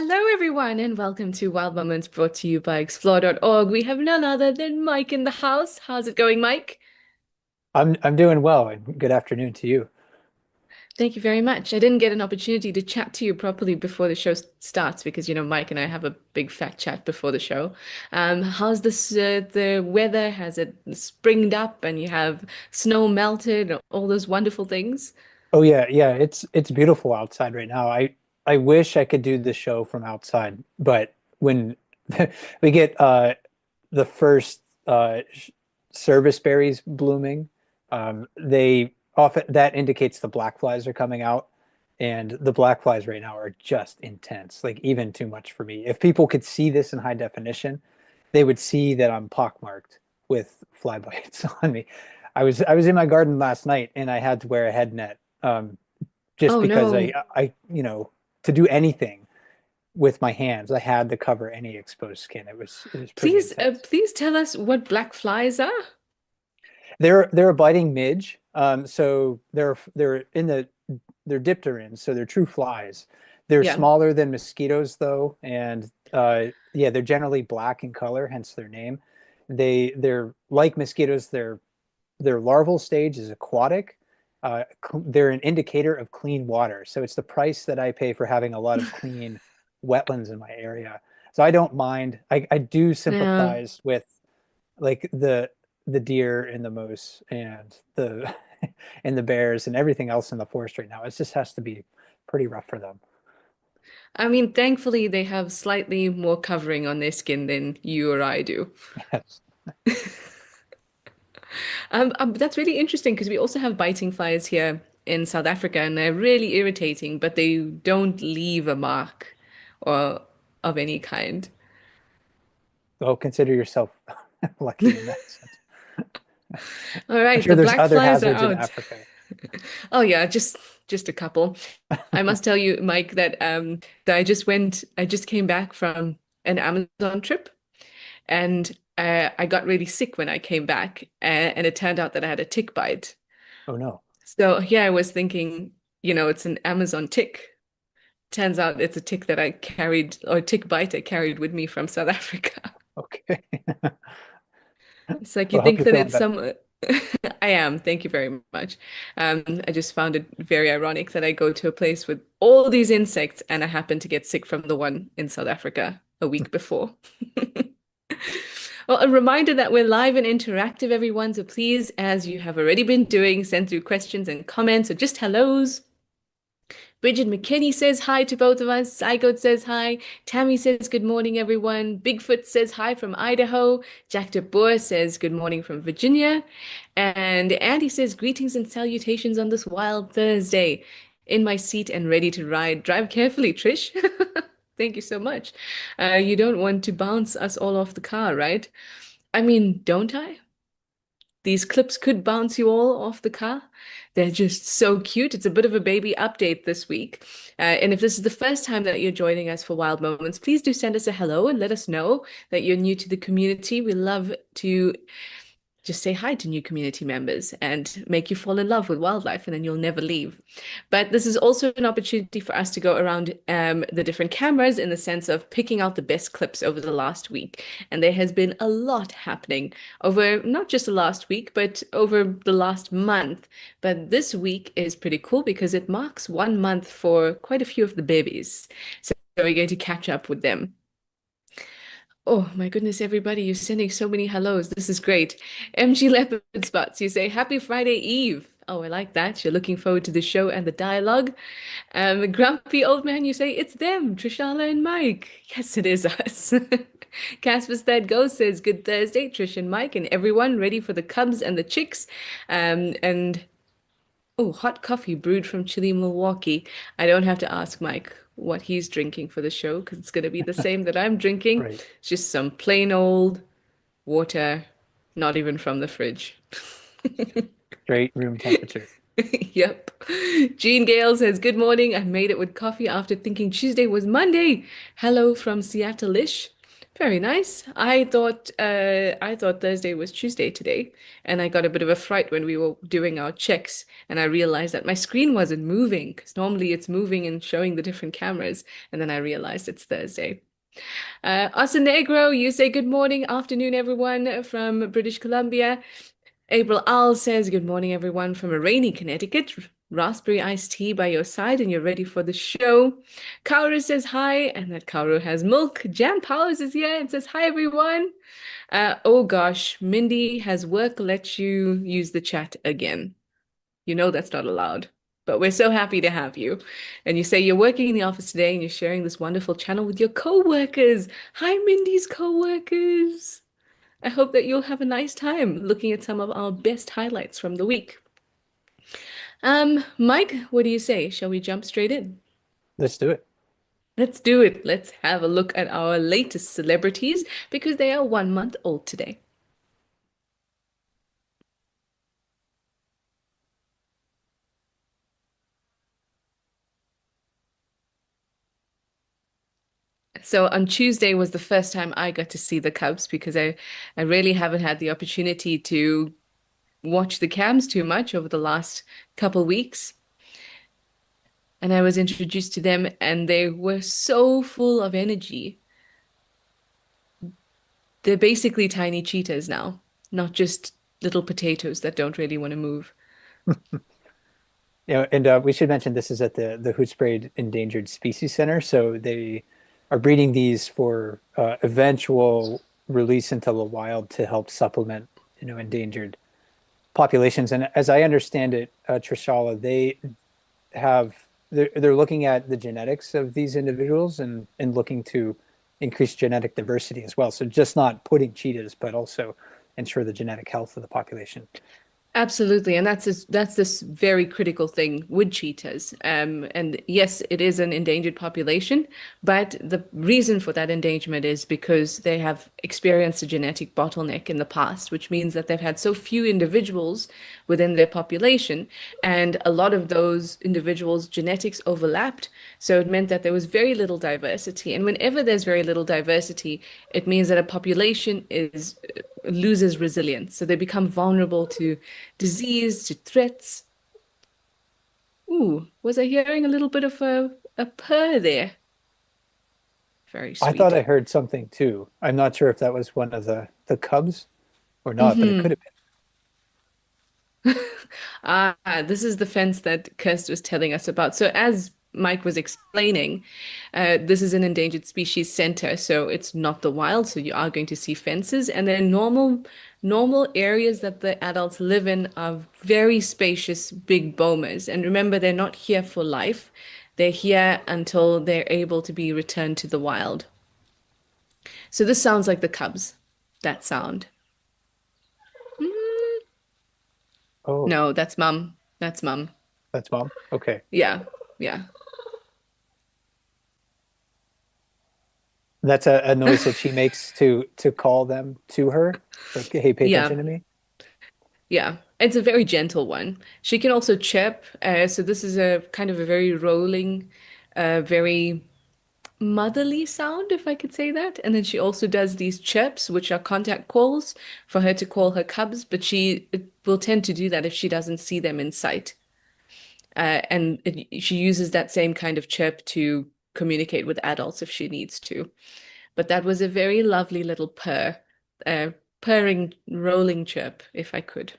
Hello, everyone, and welcome to Wild Moments brought to you by explore.org. We have none other than Mike in the house. How's it going, Mike? I'm doing well, and good afternoon to you. Thank you very much. I didn't get an opportunity to chat to you properly before the show starts because, Mike and I have a big fat chat before the show. How's the weather? Has it springed up and you have snow melted, all those wonderful things? Oh yeah, it's beautiful outside right now. I wish I could do the show from outside, but when we get the first service berries blooming, they often that indicates the black flies are coming out, and the black flies right now are just intense, like even too much for me. If people could see this in high definition, they would see that I'm pockmarked with fly bites on me. I was in my garden last night and I had to wear a head net just Oh because no. to do anything with my hands I had to cover any exposed skin. It was pretty intense. Please tell us what black flies are. They're a biting midge. So they're in they're dipterans, so they're true flies. They're Yeah. smaller than mosquitoes though, and yeah, they're generally black in color, hence their name. They're like mosquitoes. Their larval stage is aquatic. They're an indicator of clean water, so it's the price that I pay for having a lot of clean wetlands in my area. So I don't mind. I do Yeah. sympathize with like the deer and the moose and the and the bears and everything else in the forest right now. It just has to be pretty rough for them. I mean, thankfully, they have slightly more covering on their skin than you or I do. Yes. That's really interesting because we also have biting flies here in South Africa, and they're really irritating, but they don't leave a mark or of any kind. So consider yourself lucky in that sense. All I'm right, sure the there's black other flies are hazards in out. Africa. Oh yeah, just a couple. I must tell you, Mike, that I just came back from an Amazon trip. And I got really sick when I came back, and it turned out that I had a tick bite. Oh no. So yeah, I was thinking, it's an Amazon tick. Turns out it's a tick that I carried, or tick bite I carried with me from South Africa. Okay. It's like you Well, I hope think you're that feeling it's better. some. I am. Thank you very much. I just found it very ironic that I go to a place with all these insects and I happen to get sick from the one in South Africa a week before. Well, a reminder that we're live and interactive, everyone. So please, as you have already been doing, send through questions and comments or just hellos. Bridget McKinney says hi to both of us. Zygote says hi. Tammy says good morning, everyone. Bigfoot says hi from Idaho. Jack de Boer says good morning from Virginia. And Andy says greetings and salutations on this wild Thursday. In my seat and ready to ride. Drive carefully, Trish. Thank you so much. You don't want to bounce us all off the car, right? I mean, don't I? These clips could bounce you all off the car. They're just so cute. It's a bit of a baby update this week. And if this is the first time that you're joining us for Wild Moments, please do send us a hello and let us know that you're new to the community. We love to just say hi to new community members and make you fall in love with wildlife, and then you'll never leave. But this is also an opportunity for us to go around the different cameras in the sense of picking out the best clips over the last week. And there has been a lot happening over not just the last week, but over the last month. But this week is pretty cool because it marks 1 month for quite a few of the babies. So we're going to catch up with them. Oh my goodness, everybody, you're sending so many hellos. This is great. MG Leopard Spots, you say happy Friday Eve. Oh, I like that. You're looking forward to the show and the dialogue. Grumpy Old Man, you say it's them, Trishana and Mike. Yes, it is us. Casper's That Ghost says good Thursday, Trish and Mike, and everyone ready for the Cubs and the Chicks. And oh, hot coffee brewed from chilly Milwaukee. I don't have to ask Mike what he's drinking for the show because it's going to be the same that I'm drinking. Right. It's just some plain old water, not even from the fridge. Straight room temperature. Yep. Jean Gale says, good morning. I made it with coffee after thinking Tuesday was Monday. Hello from Seattle-ish. Very nice. I thought Thursday was Tuesday today, and I got a bit of a fright when we were doing our checks, and I realized that my screen wasn't moving because normally it's moving and showing the different cameras, and then I realized it's Thursday. Negro, you say good morning, afternoon, everyone from British Columbia. April Owl says, good morning, everyone from a rainy Connecticut. Raspberry iced tea by your side, and you're ready for the show. Kaoru says hi, and that Kaoru has milk. Jan Powers is here and says hi, everyone. Oh gosh, Mindy has work let you use the chat again. You know that's not allowed, but we're so happy to have you. And you say you're working in the office today and you're sharing this wonderful channel with your co-workers. Hi, Mindy's co-workers. I hope that you'll have a nice time looking at some of our best highlights from the week. Mike, what do you say? Shall we jump straight in? Let's do it. Let's do it. Let's have a look at our latest celebrities because they are 1 month old today. So on Tuesday was the first time I got to see the Cubs because I really haven't had the opportunity to watch the Cams too much over the last couple weeks. And I was introduced to them and they were so full of energy. They're basically tiny cheetahs now, not just little potatoes that don't really want to move. And we should mention this is at the Hootspray Endangered Species Center, so they are breeding these for eventual release into the wild to help supplement, endangered populations. And as I understand it, Trishala, have they're looking at the genetics of these individuals and looking to increase genetic diversity as well. So just not putting cheetahs, but also ensure the genetic health of the population. Absolutely, and that's this very critical thing with cheetahs. And yes, it is an endangered population, but the reason for that endangerment is because they have experienced a genetic bottleneck in the past, which means that they've had so few individuals within their population, and a lot of those individuals' genetics overlapped. So it meant that there was very little diversity. And whenever there's very little diversity, it means that a population is loses resilience. So they become vulnerable to disease, to threats. Ooh, was I hearing a little bit of a purr there? Very I thought sweet. I heard something too. I'm not sure if that was one of the cubs or not, but it could have been. Ah, this is the fence that Kirst was telling us about. So as Mike was explaining, this is an endangered species center, so it's not the wild, so you are going to see fences, and then normal areas that the adults live in are very spacious, big bomas. And remember, they're not here for life. They're here until they're able to be returned to the wild. So this sounds like the cubs, that sound. Oh, No, that's mum. That's mum. that's mom. Okay. Yeah, yeah. That's a noise that she makes to call them to her. Like, hey, pay Yeah, attention to me. yeah. It's a very gentle one. She can also chirp. So this is a kind of a very rolling, very motherly sound, if I could say that. And then she also does these chirps, which are contact calls for her to call her cubs, but she will tend to do that if she doesn't see them in sight. She uses that same kind of chirp to communicate with adults if she needs to. But that was a very lovely little uh, purring, rolling chirp, if I could.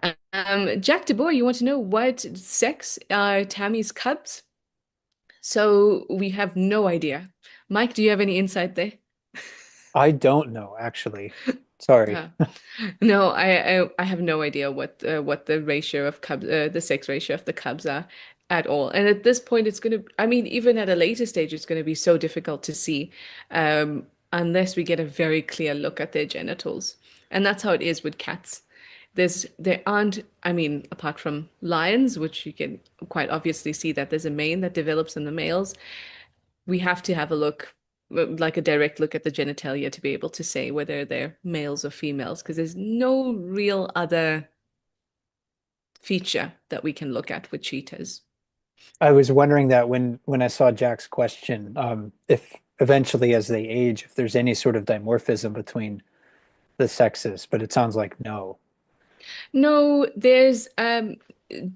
Jack DeBoer, you want to know what sex are Tammy's cubs? So we have no idea. Mike, do you have any insight there? I don't know, actually. Sorry. Uh, no, I have no idea what the ratio of cubs, the sex ratio of the cubs are at all. And at this point, it's going to, I mean, even at a later stage, it's going to be so difficult to see unless we get a very clear look at their genitals. And that's how it is with cats. There aren't, I mean, apart from lions, which you can quite obviously see that there's a mane that develops in the males, we have to have a look, like a direct look at the genitalia to be able to say whether they're males or females, because there's no real other feature that we can look at with cheetahs. I was wondering that when I saw Jack's question, if eventually as they age if there's any sort of dimorphism between the sexes, but it sounds like no. No, there's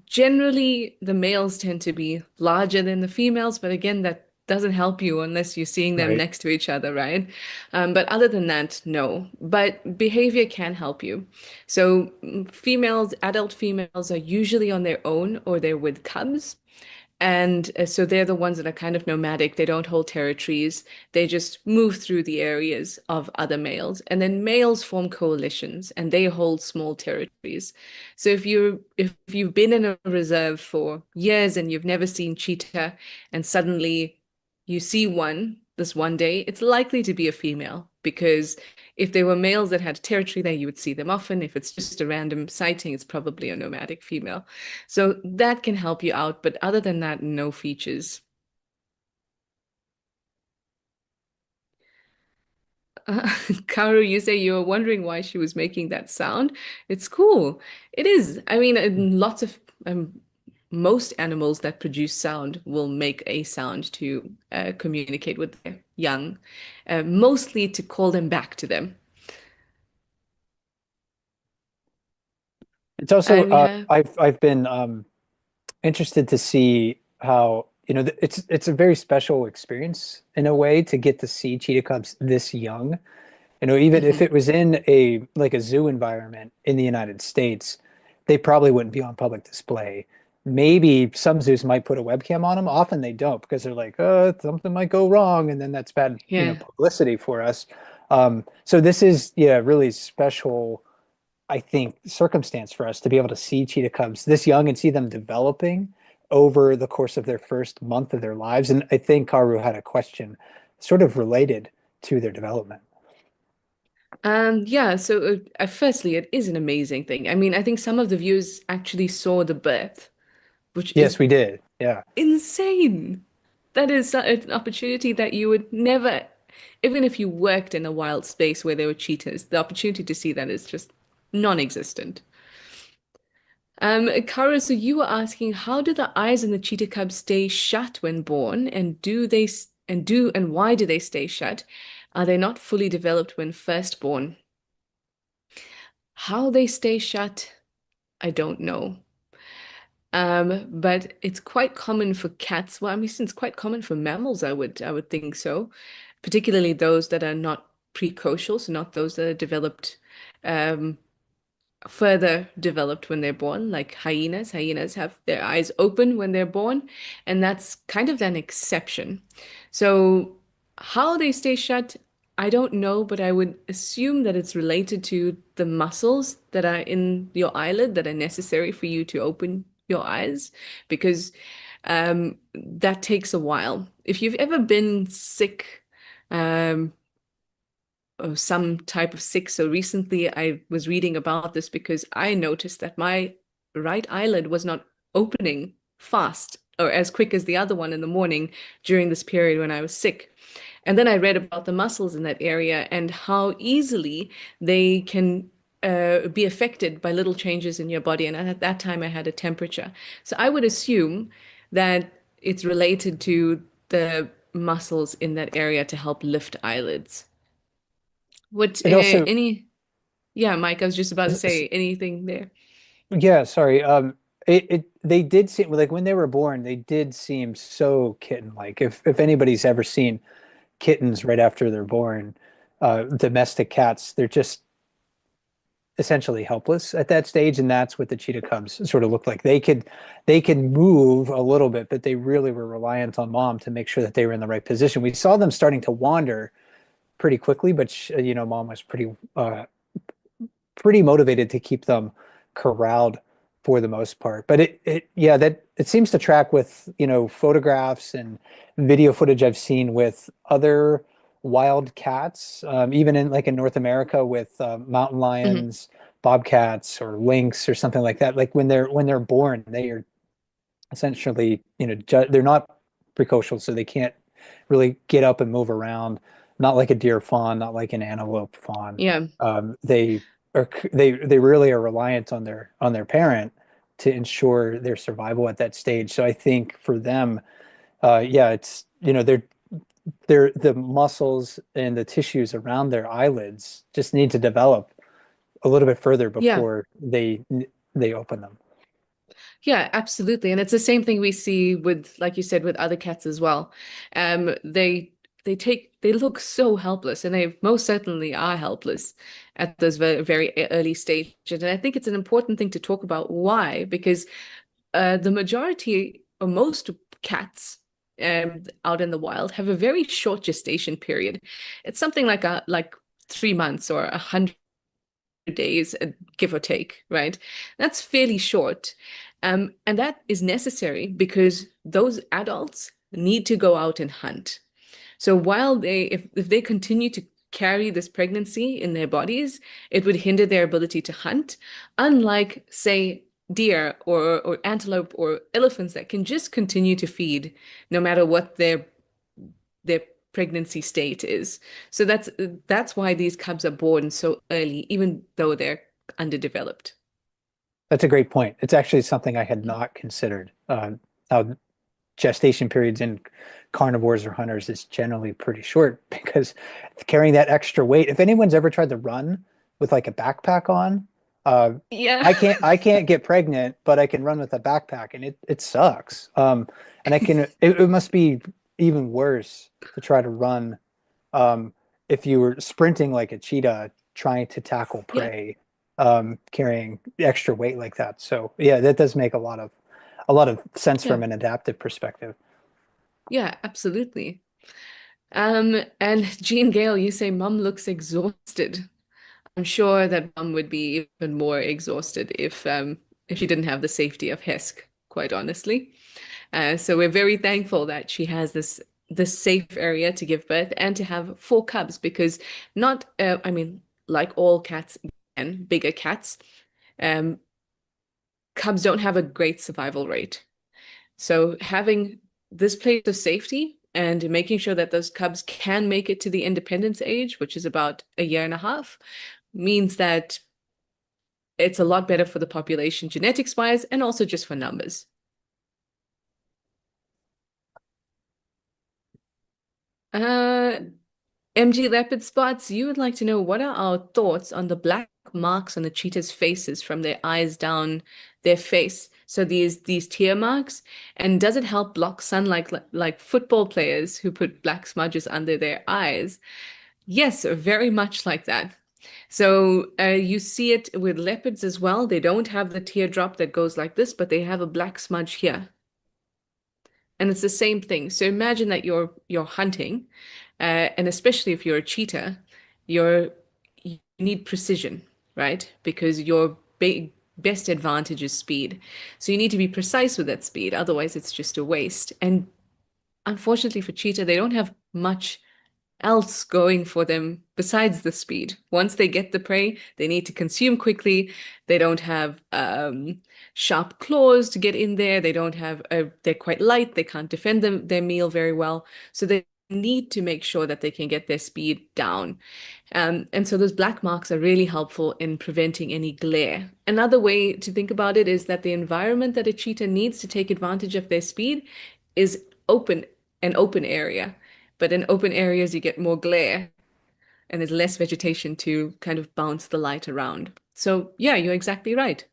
generally the males tend to be larger than the females, but again, that doesn't help you unless you're seeing them Right. next to each other, right? But other than that, no. But behavior can help you. So females, adult females are usually on their own or they're with cubs. And so they're the ones that are kind of nomadic. They don't hold territories. They just move through the areas of other males. And then males form coalitions and they hold small territories. So if you've been in a reserve for years and you've never seen cheetah and suddenly you see one this one day, it's likely to be a female because if they were males that had territory there, you would see them often. If it's just a random sighting, it's probably a nomadic female. So that can help you out, but other than that, no features. Uh, Karu, you say you were wondering why she was making that sound. It's cool. It is. I mean, lots of most animals that produce sound will make a sound to communicate with their young, mostly to call them back to them. It's also And we have, I've been interested to see how, it's a very special experience in a way to get to see cheetah cubs this young. Even if mhm, it was in a like a zoo environment in the United States, they probably wouldn't be on public display. Maybe some zoos might put a webcam on them. Often they don't because they're like, something might go wrong, and then that's bad, yeah. publicity for us. So this is, yeah, really special, I think, circumstance for us to be able to see cheetah cubs this young and see them developing over the course of their first month of their lives. And I think Karu had a question sort of related to their development. Yeah, so firstly, it is an amazing thing. I mean, I think some of the viewers actually saw the birth, which is Yes, we did. Yeah. insane. That is an opportunity that you would never, even if you worked in a wild space where there were cheetahs, the opportunity to see that is just non-existent. Kara, so you were asking, how do the eyes in the cheetah cub stay shut when born, and and why do they stay shut? Are they not fully developed when first born? How they stay shut, I don't know. But it's quite common for cats. Well, I mean, it's quite common for mammals, I would think so, particularly those that are not precocial, so not those that are developed um, further developed when they're born, like hyenas. Hyenas have their eyes open when they're born, and that's kind of an exception. So, how they stay shut, I don't know, but I would assume that it's related to the muscles that are in your eyelid that are necessary for you to open your eyes, because that takes a while. If you've ever been sick, um, or some type of sick. So recently I was reading about this because I noticed that my right eyelid was not opening fast or as quick as the other one in the morning during this period when I was sick. And then I read about the muscles in that area and how easily they can be affected by little changes in your body. And at that time, I had a temperature. So I would assume that it's related to the muscles in that area to help lift eyelids. What It also, any Yeah, Mike, I was just about to say anything there. yeah, sorry. They did seem like when they were born, they did seem so kitten-like. If anybody's ever seen kittens right after they're born, domestic cats, they're just essentially helpless at that stage, and that's what the cheetah cubs sort of look like. They could move a little bit, but they really were reliant on mom to make sure that they were in the right position. We saw them starting to wander pretty quickly, but mom was pretty motivated to keep them corralled for the most part. But yeah, that it seems to track with, photographs and video footage I've seen with other wild cats, even in North America with mountain Mhm. lions, bobcats, or lynx or something like that. Like when they're born, they are essentially, they're not precocial, so they can't really get up and move around. Not like a deer fawn, not like an antelope fawn. Yeah. They really are reliant on their parent to ensure their survival at that stage. So I think for them, yeah, it's they're the muscles and the tissues around their eyelids just need to develop a little bit further Yeah. before they open them. Yeah, absolutely. And it's the same thing we see with, like you said, with other cats as well. They look so helpless, and they most certainly are helpless at those very early stages. And I think it's an important thing to talk about. Why? Because the majority or most cats out in the wild have a very short gestation period. It's something like 3 months or 100 days, give or take, right? That's fairly short. And that is necessary because those adults need to go out and hunt. So while if they continue to carry this pregnancy in their bodies, it would hinder their ability to hunt, unlike, say, deer or antelope or elephants that can just continue to feed no matter what their pregnancy state is. So that's why these cubs are born so early, even though they're underdeveloped. That's a great point. It's actually something I had not considered. How gestation periods in carnivores or hunters is generally pretty short because carrying that extra weight. If anyone's ever tried to run with like a backpack on, uh, Yeah. I can't get pregnant, but I can run with a backpack, and it sucks. And it must be even worse to try to run if you were sprinting like a cheetah trying to tackle Yeah. prey, carrying extra weight like that. So yeah, that does make a lot of sense Yeah. from an adaptive perspective. Yeah, absolutely. And Jean Gale, you say mom looks exhausted. I'm sure that mom would be even more exhausted if she didn't have the safety of Hesk, quite honestly. So we're very thankful that she has this safe area to give birth and to have four cubs because not I mean, like all cats and bigger cats, um, cubs don't have a great survival rate. So having this place of safety and making sure that those cubs can make it to the independence age, which is about a year and a half, means that it's a lot better for the population genetics wise and also just for numbers. Uh, MG Leopard Spots, you would like to know what are our thoughts on the black marks on the cheetah's faces from their eyes down their face? So these tear marks, and does it help block sunlight like football players who put black smudges under their eyes? Yes, very much like that. So you see it with leopards as well. They don't have the teardrop that goes like this, but they have a black smudge here. And it's the same thing. So imagine that you're hunting, and especially if you're a cheetah, you need precision, right? Because your best advantage is speed. So you need to be precise with that speed, otherwise it's just a waste. And unfortunately for cheetah, they don't have much else going for them besides the speed. Once they get the prey, they need to consume quickly. They don't have sharp claws to get in there. They don't have, they're quite light. They can't defend their meal very well. So they need to make sure that they can get their speed down. And so those black marks are really helpful in preventing any glare. Another way to think about it is that the environment that a cheetah needs to take advantage of their speed is an open area. But in open areas, you get more glare and there's less vegetation to kind of bounce the light around. So, yeah, you're exactly right.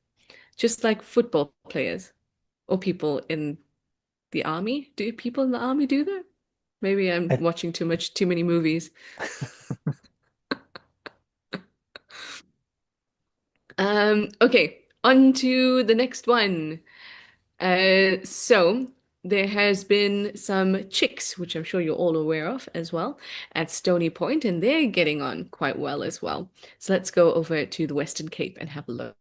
Just like football players or people in the army. Do people in the army do that? Maybe I'm I, watching too many movies. Okay, on to the next one. So there has been some chicks, which I'm sure you're all aware of as well, at Stony Point, and they're getting on quite well as well. So let's go over to the Western Cape and have a look.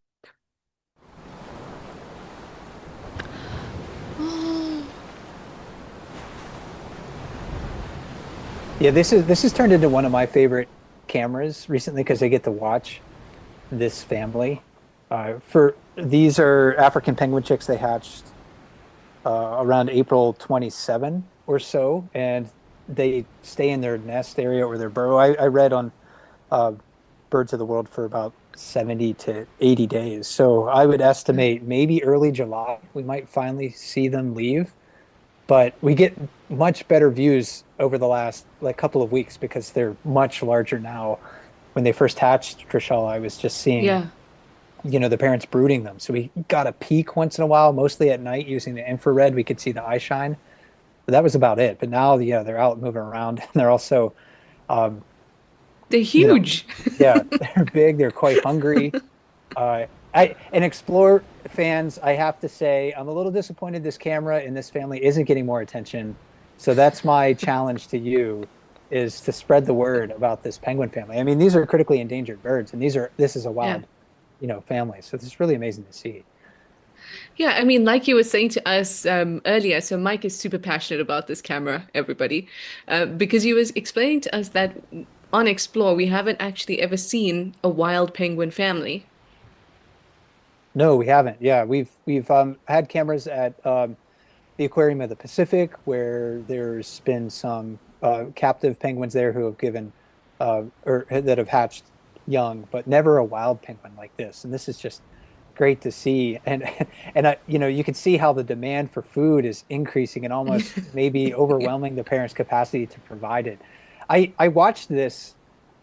yeah, this has turned into one of my favorite cameras recently because I get to watch this family. For these are African penguin chicks. They hatched around April 27 or so, and they stay in their nest area or their burrow. I read on uh, Birds of the World for about 70 to 80 days. So I would estimate maybe early July we might finally see them leave. but we get much better views over the last like couple of weeks because they're much larger now. When they first hatched, Trishelle, I was just seeing, Yeah. the parents brooding them. So we got a peek once in a while, mostly at night using the infrared. We could see the eye shine, but that was about it. But now, yeah, they're out moving around and they're also, um, They're you know, huge. yeah, they're big. They're quite hungry. And Explore fans, I have to say, I'm a little disappointed this camera in this family isn't getting more attention. So that's my challenge to you is to spread the word about this penguin family. I mean, these are critically endangered birds, and this is a Yeah. wild, family. So this is really amazing to see. Yeah, I mean, like you were saying to us earlier, so Mike is super passionate about this camera, everybody, because he was explaining to us that on Explore, we haven't actually ever seen a wild penguin family. No, we haven't. Yeah, we've had cameras at the Aquarium of the Pacific where there's been some captive penguins there who have given or that have hatched young, but never a wild penguin like this. And this is just great to see. And you can see how the demand for food is increasing and almost maybe Yeah. overwhelming the parents' capacity to provide it. I watched this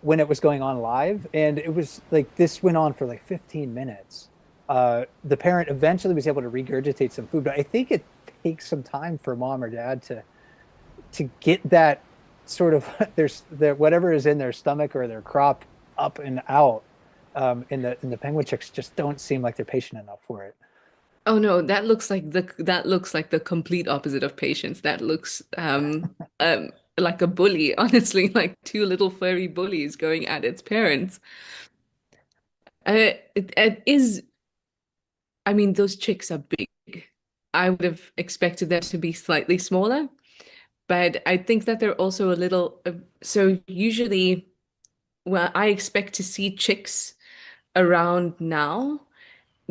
when it was going on live, and it was like this went on for like 15 minutes. The parent eventually was able to regurgitate some food, but I think it takes some time for mom or dad to get that sort of their whatever is in their stomach or their crop up and out. And the penguin chicks just don't seem like they're patient enough for it. Oh no, that looks like the complete opposite of patience. That looks like a bully, honestly, like two little furry bullies going at its parents. It is, I mean, those chicks are big. I would have expected them to be slightly smaller, but I think that they're also a little, so usually, well, I expect to see chicks around now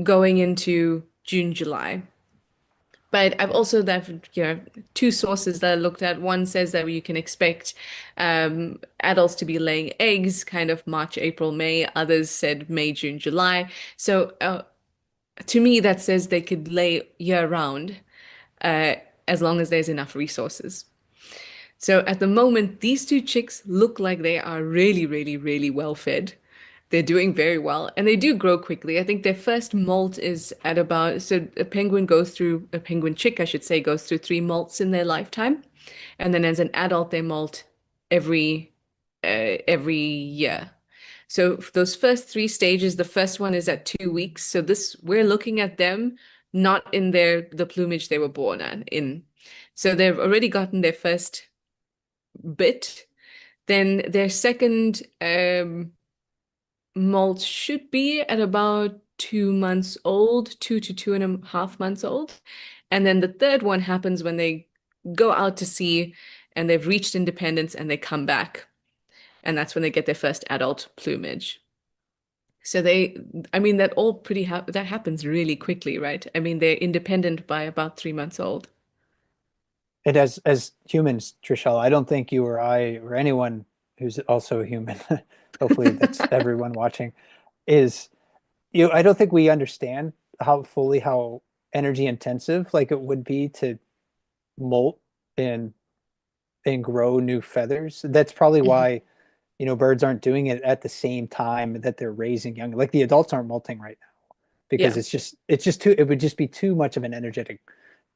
going into June, July. But I've also that two sources that I looked at. One says that you can expect adults to be laying eggs kind of March, April, May. Others said May, June, July. So to me, that says they could lay year round uh, as long as there's enough resources. So at the moment, these two chicks look like they are really, really, really well fed. They're doing very well and they do grow quickly. I think their first molt is at about, so a penguin chick, I should say, goes through three molts in their lifetime. And then as an adult, they molt every year. So for those first three stages, the first one is at 2 weeks. So this, we're looking at them not in the plumage they were born in. So they've already gotten their first bit. Then their second molt should be at about 2 months old, 2 to 2.5 months old. And then the third one happens when they go out to sea and they've reached independence and they come back. And that's when they get their first adult plumage. So I mean, that happens really quickly, right? I mean, they're independent by about 3 months old. And as humans, Trishelle, I don't think you or I or anyone who's also a human, hopefully that's everyone watching, is I don't think we understand how energy intensive like it would be to molt and grow new feathers. That's probably Mhm. why, birds aren't doing it at the same time that they're raising young. Like the adults aren't molting right now because Yeah. it would just be too much of an energetic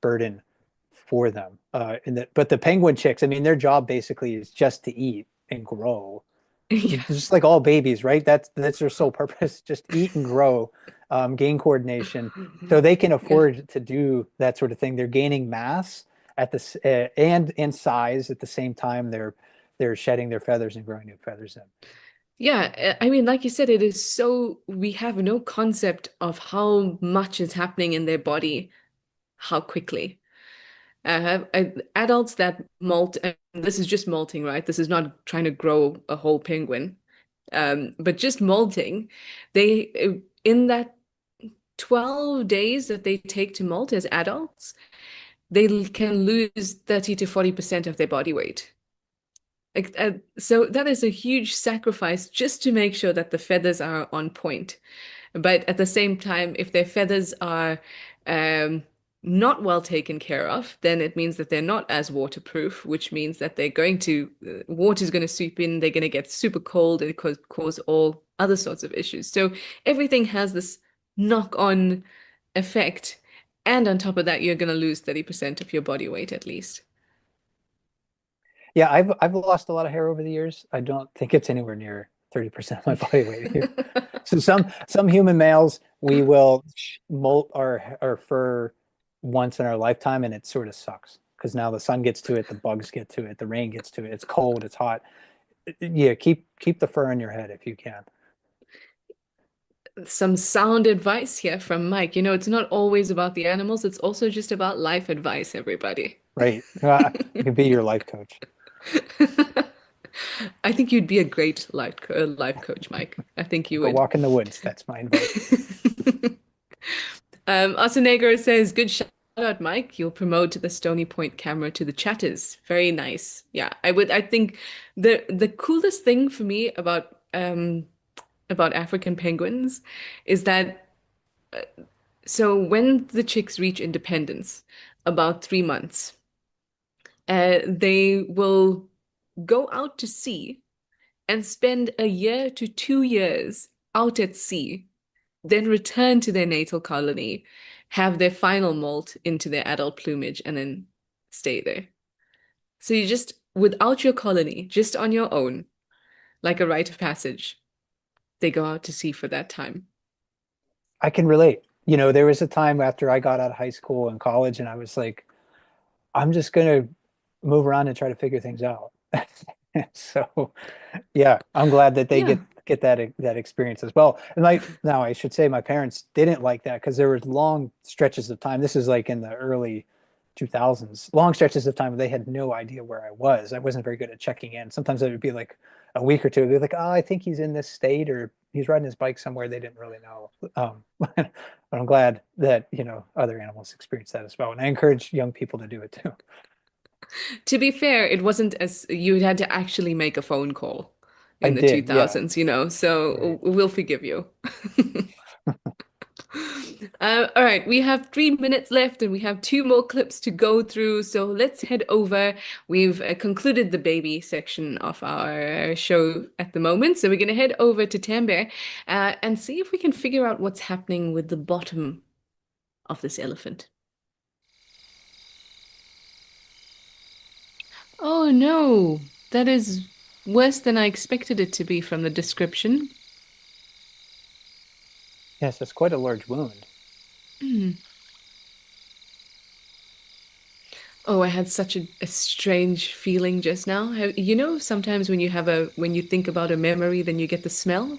burden for them. But the penguin chicks, I mean, their job basically is just to eat and grow, Yeah. just like all babies, right? That's their sole purpose, just eat and grow, gain coordination, so they can Yeah. afford to do that sort of thing. They're gaining mass at this and size at the same time. They're shedding their feathers and growing new feathers in. Yeah, I mean, like you said, we have no concept of how much is happening in their body, how quickly. Adults that molt, and this is just molting, right? This is not trying to grow a whole penguin, but just molting. In that 12 days that they take to molt as adults, they can lose 30 to 40% of their body weight. So that is a huge sacrifice just to make sure that the feathers are on point. But at the same time, if their feathers are um, not well taken care of, then it means that they're not as waterproof, which means that they're going to, water's going to seep in, they're going to get super cold and cause all other sorts of issues. So everything has this knock-on effect. And on top of that, you're going to lose 30% of your body weight at least. Yeah, I've lost a lot of hair over the years. I don't think it's anywhere near 30% of my body weight. So some human males, we will molt our fur once in our lifetime, and it sort of sucks because now the sun gets to it, the bugs get to it, the rain gets to it. It's cold, it's hot. Yeah, keep the fur on your head if you can. Some sound advice here from Mike. It's not always about the animals, it's also just about life advice, everybody. Right. I can be your life coach. I think you'd be a great life coach, Mike. I think you Go would. walk in the woods. That's my advice. Asanegro says, good shout out, Mike. You'll promote the Stony Point camera to the chatters. Very nice. Yeah, I think the coolest thing for me about African penguins is that so when the chicks reach independence, about 3 months, they will go out to sea and spend a year to 2 years out at sea, then return to their natal colony, have their final molt into their adult plumage, and then stay there. So you just, without your colony, just on your own, like a rite of passage, they go out to sea for that time. I can relate. There was a time after I got out of high school and college, and I was like, I'm just gonna move around and try to figure things out. So, yeah, I'm glad that they Yeah. get that experience as well. And now I should say my parents didn't like that because there was long stretches of time. This is like in the early 2000s, long stretches of time where they had no idea where I was. I wasn't very good at checking in. Sometimes it would be like a week or two. They'd be like, "Oh, I think he's in this state or he's riding his bike somewhere." They didn't really know. But I'm glad that, other animals experience that as well. And I encourage young people to do it too. To be fair, it wasn't as you had to actually make a phone call I in the did, yeah. 2000s, so Right. we'll forgive you. All right, we have 3 minutes left and we have two more clips to go through. So let's head over. We've concluded the baby section of our show at the moment. So we're going to head over to Tambert and see if we can figure out what's happening with the bottom of this elephant. Oh no, that is worse than I expected it to be from the description. Yes, that's quite a large wound. Hmm. Oh, I had such a strange feeling just now. Sometimes when when you think about a memory, then you get the smell.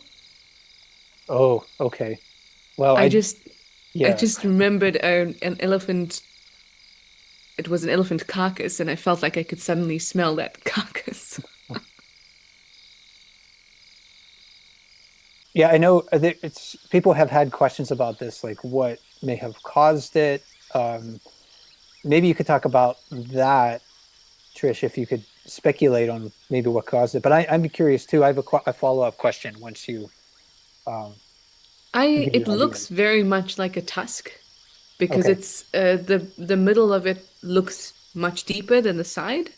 Oh, okay. Well, I just, I yeah. just remembered an elephant. It was an elephant carcass, and I felt like I could suddenly smell that carcass. Yeah, I know that it's people have had questions about this, like what may have caused it. Maybe you could talk about that, Trish, if you could speculate on maybe what caused it. But I'm curious too. I have a follow-up question once um, you give It your looks ideas. very much like a tusk because Okay. it's the middle of it looks much deeper than the side.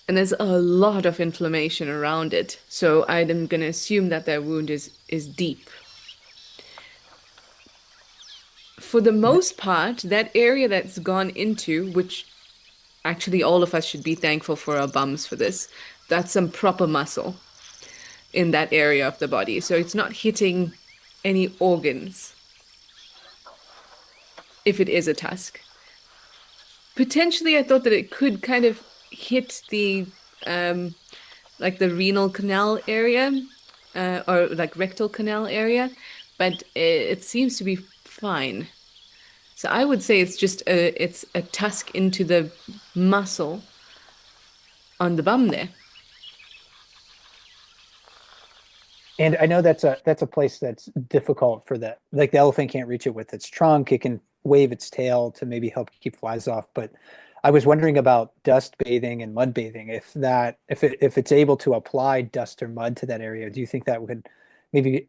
And there's a lot of inflammation around it. So I'm going to assume that their wound is deep. For the most part, that area that's gone into, which actually all of us should be thankful for our bums for this, that's some proper muscle in that area of the body. So it's not hitting any organs if it is a tusk. Potentially, I thought that it could kind of hit the um, like the renal canal area or like rectal canal area, but it seems to be fine. So I would say it's a tusk into the muscle on the bum there. And I know that's a place that's difficult for that. Like the elephant can't reach it with its trunk. It can wave its tail to maybe help keep flies off. But I was wondering about dust bathing and mud bathing. If it's able to apply dust or mud to that area, do you think that would maybe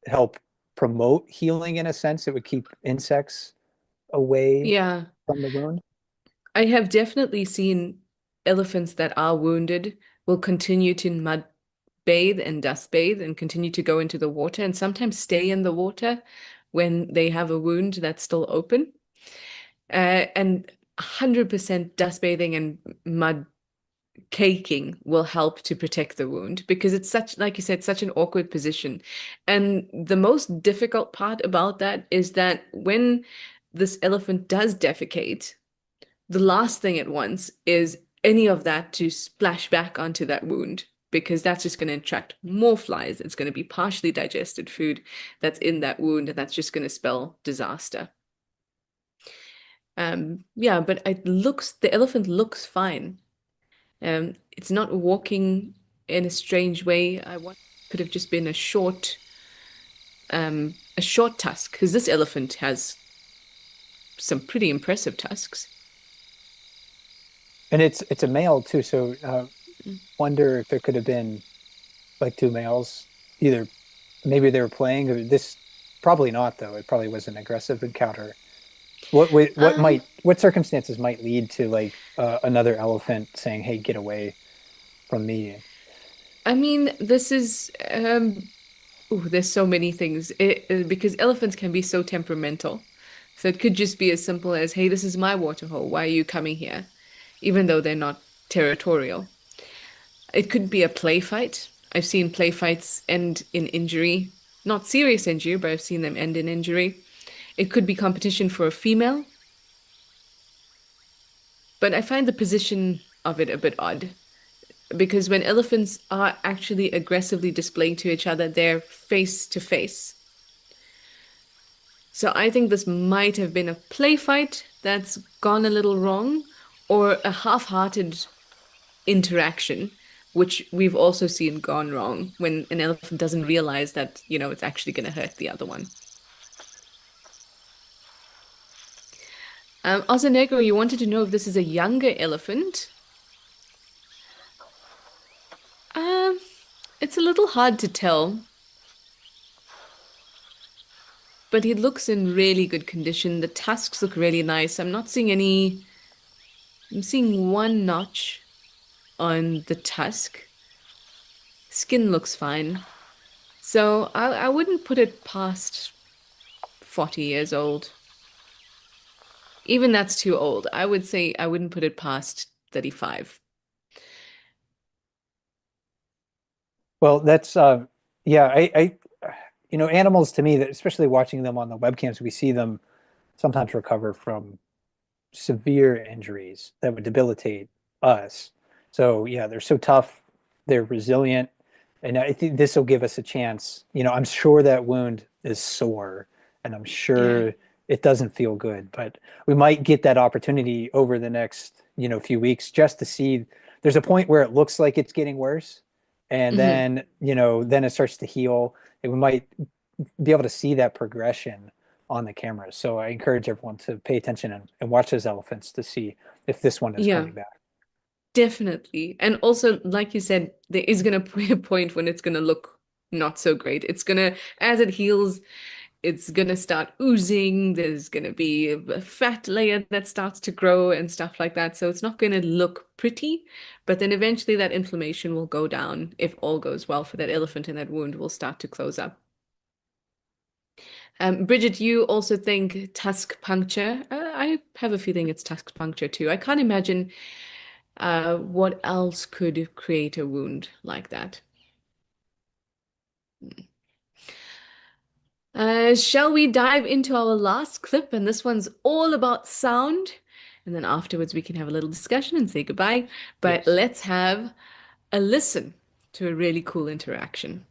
help promote healing in a sense? It would keep insects away Yeah. from the wound. I have definitely seen elephants that are wounded will continue to mud bathe and dust bathe and continue to go into the water and sometimes stay in the water when they have a wound that's still open. And 100% dust bathing and mud caking will help to protect the wound because it's such, like you said, such an awkward position. And the most difficult part about that is that when this elephant does defecate, the last thing it wants is any of that to splash back onto that wound because that's just going to attract more flies. It's going to be partially digested food that's in that wound, and that's just going to spell disaster. Yeah, but the elephant looks fine. It's not walking in a strange way. I want could have just been a short tusk because this elephant has some pretty impressive tusks. And it's a male too, so Mm. wonder if there could have been like two males. Either maybe they were playing, or this probably not though. It probably was an aggressive encounter. Um, What circumstances might lead to like another elephant saying, "Hey, get away from me"? I mean, this is ooh, there's so many things because elephants can be so temperamental. So it could just be as simple as, "Hey, this is my water hole. Why are you coming here?" Even though they're not territorial. It could be a play fight. I've seen play fights end in injury, not serious injury, but I've seen them end in injury. It could be competition for a female, but I find the position of it a bit odd because when elephants are actually aggressively displaying to each other, they're face to face. So I think this might have been a play fight that's gone a little wrong or a half-hearted interaction, which we've also seen gone wrong when an elephant doesn't realize that, it's actually going to hurt the other one. Negro, you wanted to know if this is a younger elephant. Um, it's a little hard to tell, but he looks in really good condition. The tusks look really nice. I'm seeing one notch on the tusk. Skin looks fine. So I wouldn't put it past 40 years old. Even that's too old. I would say I wouldn't put it past 35. Well, that's yeah, animals to me, that especially watching them on the webcams, we see them sometimes recover from severe injuries that would debilitate us. So yeah, they're so tough, they're resilient, and I think this will give us a chance. I'm sure that wound is sore, and I'm Yeah. sure it doesn't feel good, but we might get that opportunity over the next, few weeks just to see. There's a point where it looks like it's getting worse, and Hmm. then it starts to heal, and we might be able to see that progression on the cameras. So I encourage everyone to pay attention and watch those elephants to see if this one is Yeah, coming back. definitely. And also, like you said, there is gonna be a point when it's gonna look not so great. As it heals, it's gonna start oozing. There's gonna be a fat layer that starts to grow and stuff like that. So it's not gonna look pretty, but then eventually that inflammation will go down if all goes well for that elephant and that wound will start to close up. Bridget, you also think tusk puncture? I have a feeling it's tusk puncture too. I can't imagine what else could create a wound like that. Shall we dive into our last clip? And this one's all about sound. And then afterwards, we can have a little discussion and say goodbye. But Yes. let's have a listen to a really cool interaction.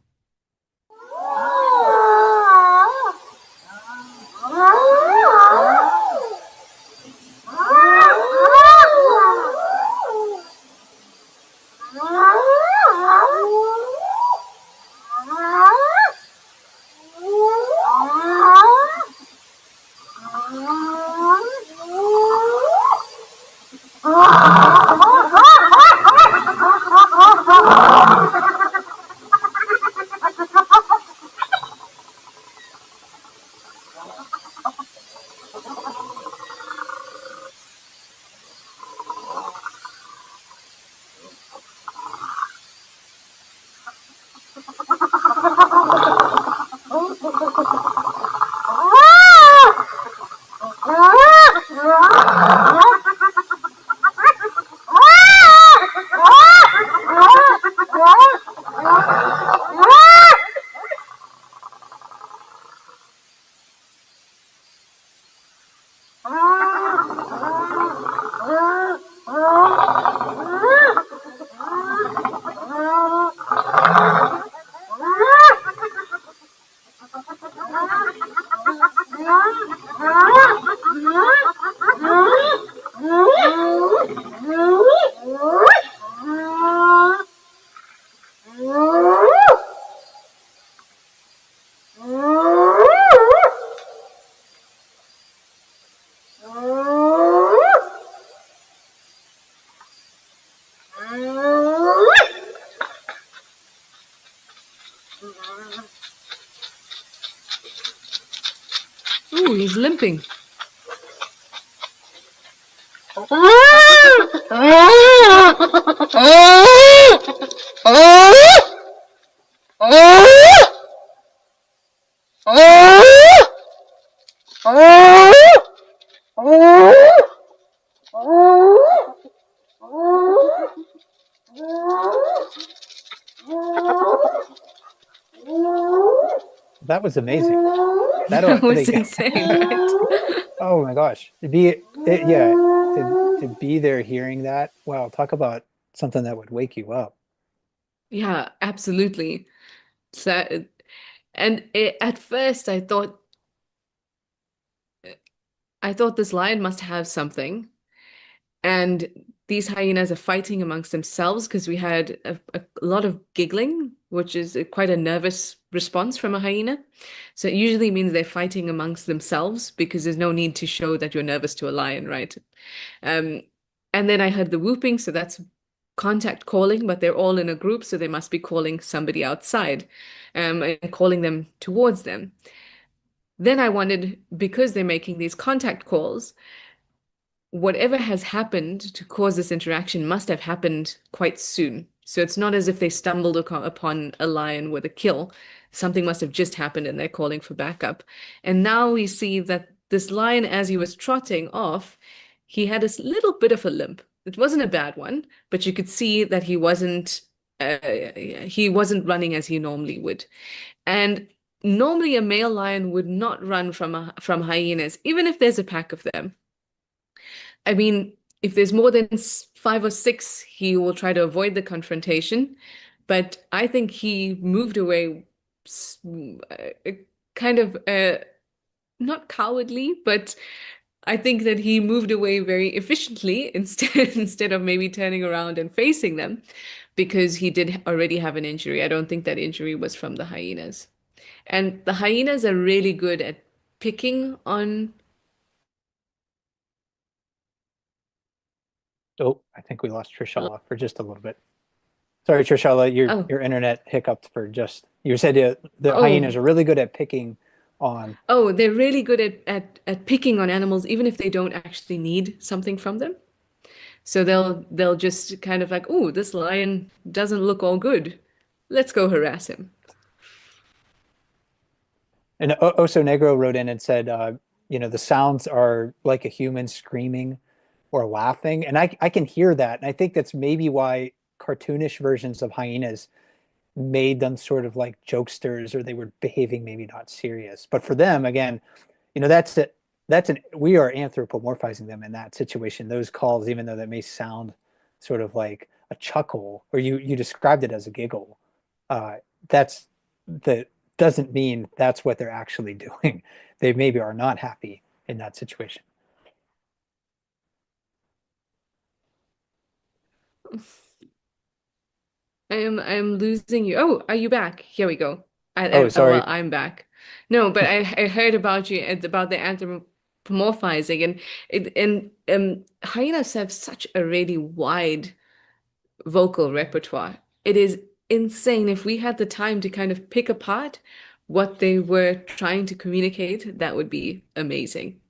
he's limping. That was amazing. That was They insane, right? oh my gosh. Yeah, to be there hearing that. Wow, talk about something that would wake you up. Yeah, absolutely. So, at first I thought this lion must have something, and these hyenas are fighting amongst themselves because we had a lot of giggling, which is quite a nervous response from a hyena. So it usually means they're fighting amongst themselves because there's no need to show that you're nervous to a lion, right? Um, and then I heard the whooping, so that's contact calling, but they're all in a group, so they must be calling somebody outside, and calling them towards them. Then I wondered, because they're making these contact calls, whatever has happened to cause this interaction must have happened quite soon. So it's not as if they stumbled upon a lion with a kill. Something must have just happened and they're calling for backup. And now we see that this lion, as he was trotting off, he had a little bit of a limp. It wasn't a bad one, but you could see that uh, he wasn't running as he normally would. And normally a male lion would not run from hyenas, even if there's a pack of them. I mean, if there's more than five or six, he will try to avoid the confrontation. But I think he moved away kind of not cowardly, but I think that he moved away very efficiently instead of maybe turning around and facing them because he did already have an injury. I don't think that injury was from the hyenas. And the hyenas are really good at picking on. Oh, I think we lost Trishella for just a little bit. Sorry, Trishella, Oh, your internet hiccuped for just. You said the hyenas oh, are really good at picking on. Oh, they're really good at picking on animals, even if they don't actually need something from them. So they'll just kind of like, oh, this lion doesn't look all good. Let's go harass him. And Oso Negro wrote in and said, the sounds are like a human screaming or laughing, and I can hear that, and I think that's maybe why cartoonish versions of hyenas made them sort of like jokesters, or they were behaving maybe not serious. But for them, again, that's it. We are anthropomorphizing them in that situation. Those calls, even though that may sound sort of like a chuckle, or you described it as a giggle, uh, that's that doesn't mean that's what they're actually doing. They maybe are not happy in that situation. I'm losing you. Oh, are you back? Here we go. Oh, Well, sorry. I'm back. No, but I heard about you about the anthropomorphizing and hyenas have such a really wide vocal repertoire. It is insane. If we had the time to kind of pick apart what they were trying to communicate, that would be amazing.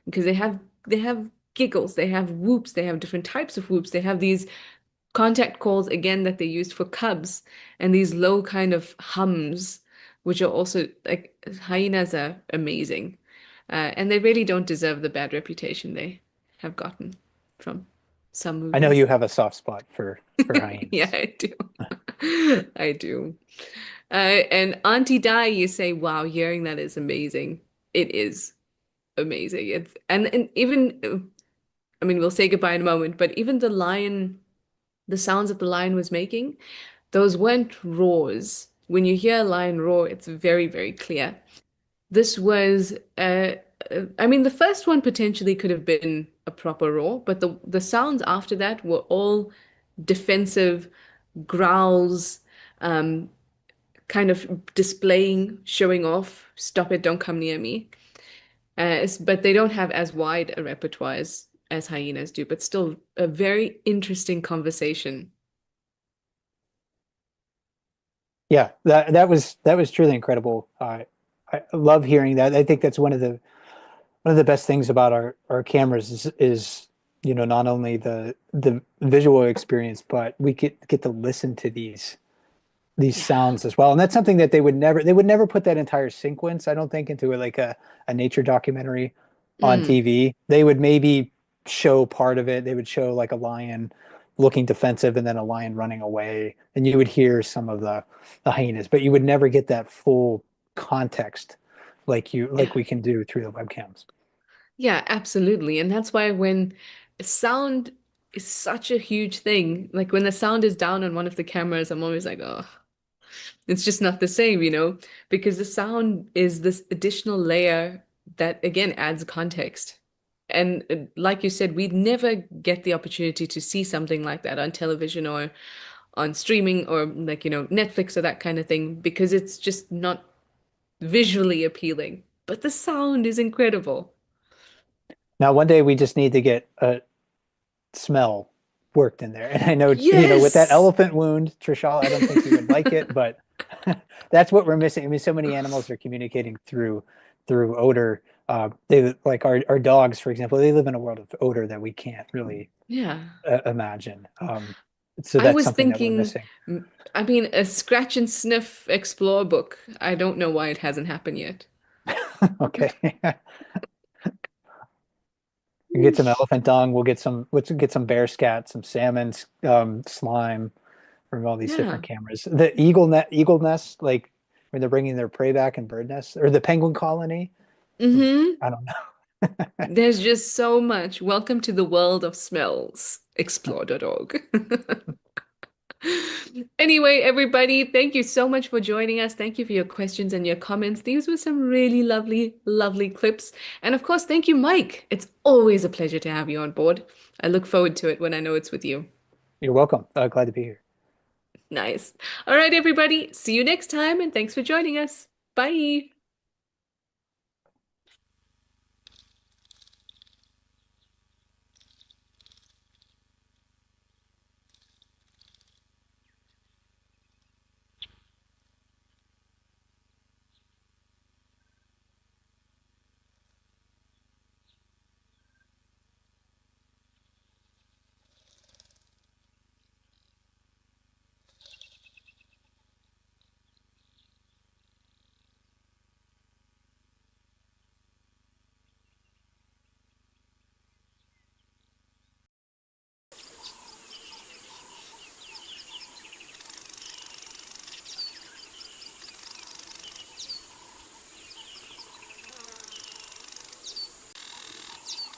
Because they have giggles, they have whoops, they have different types of whoops, they have these contact calls again that they used for cubs, and these low kind of hums, which are also like hyenas are amazing. And they really don't deserve the bad reputation they have gotten from some I know movies. you have a soft spot for Yeah, hyenas. I do. I do. And Auntie Di, you say, wow, hearing that is amazing. It is amazing. And even I mean, we'll say goodbye in a moment, but even the sounds that the lion was making, those weren't roars. When you hear a lion roar, it's very, very clear. This was, I mean, the first one potentially could have been a proper roar, but the sounds after that were all defensive growls, um, kind of displaying, showing off, stop it, don't come near me. But they don't have as wide a repertoire as hyenas do, but still a very interesting conversation. Yeah, that was truly incredible. I love hearing that. I think that's one of one of the best things about our cameras is not only the visual experience, but we get to listen to these Yeah. sounds as well. And that's something that they would never put that entire sequence, I don't think, into like a nature documentary on Mm. TV. They would maybe show part of it. They would show like a lion looking defensive and then a lion running away. And you would hear some of the hyenas, but you would never get that full context Yeah. like we can do through the webcams. Yeah, absolutely. And that's why when sound is such a huge thing, like when the sound is down on one of the cameras, I'm always like, oh, it's just not the same, because the sound is this additional layer that again adds context. And like you said, we'd never get the opportunity to see something like that on television or on streaming or like, Netflix or that kind of thing because it's just not visually appealing. But the sound is incredible. Now, one day we just need to get a smell worked in there. And I know, with that Yes. elephant wound, Trishal, I don't think you would like it, but that's what we're missing. I mean, so many animals are communicating through odor. They like our dogs, for example, they live in a world of odor that we can't really Yeah. imagine. So I that's was something that we're thinking, missing. I mean, a scratch and sniff explore book. I don't know why it hasn't happened yet. Okay. We get some elephant dung. Let's get some bear scat, some salmon, slime from all these different Yeah. cameras. The eagle nest, like when they're bringing their prey back in bird nests, or the penguin colony. Mm-hmm. I don't know. There's just so much. Welcome to the world of smells. Explore.org. Anyway, everybody, thank you so much for joining us. Thank you for your questions and your comments. These were some really lovely, lovely clips. And of course, thank you, Mike. It's always a pleasure to have you on board. I look forward to it when I know it's with you. You're welcome. Glad to be here. Nice. All right, everybody. See you next time, and thanks for joining us. Bye.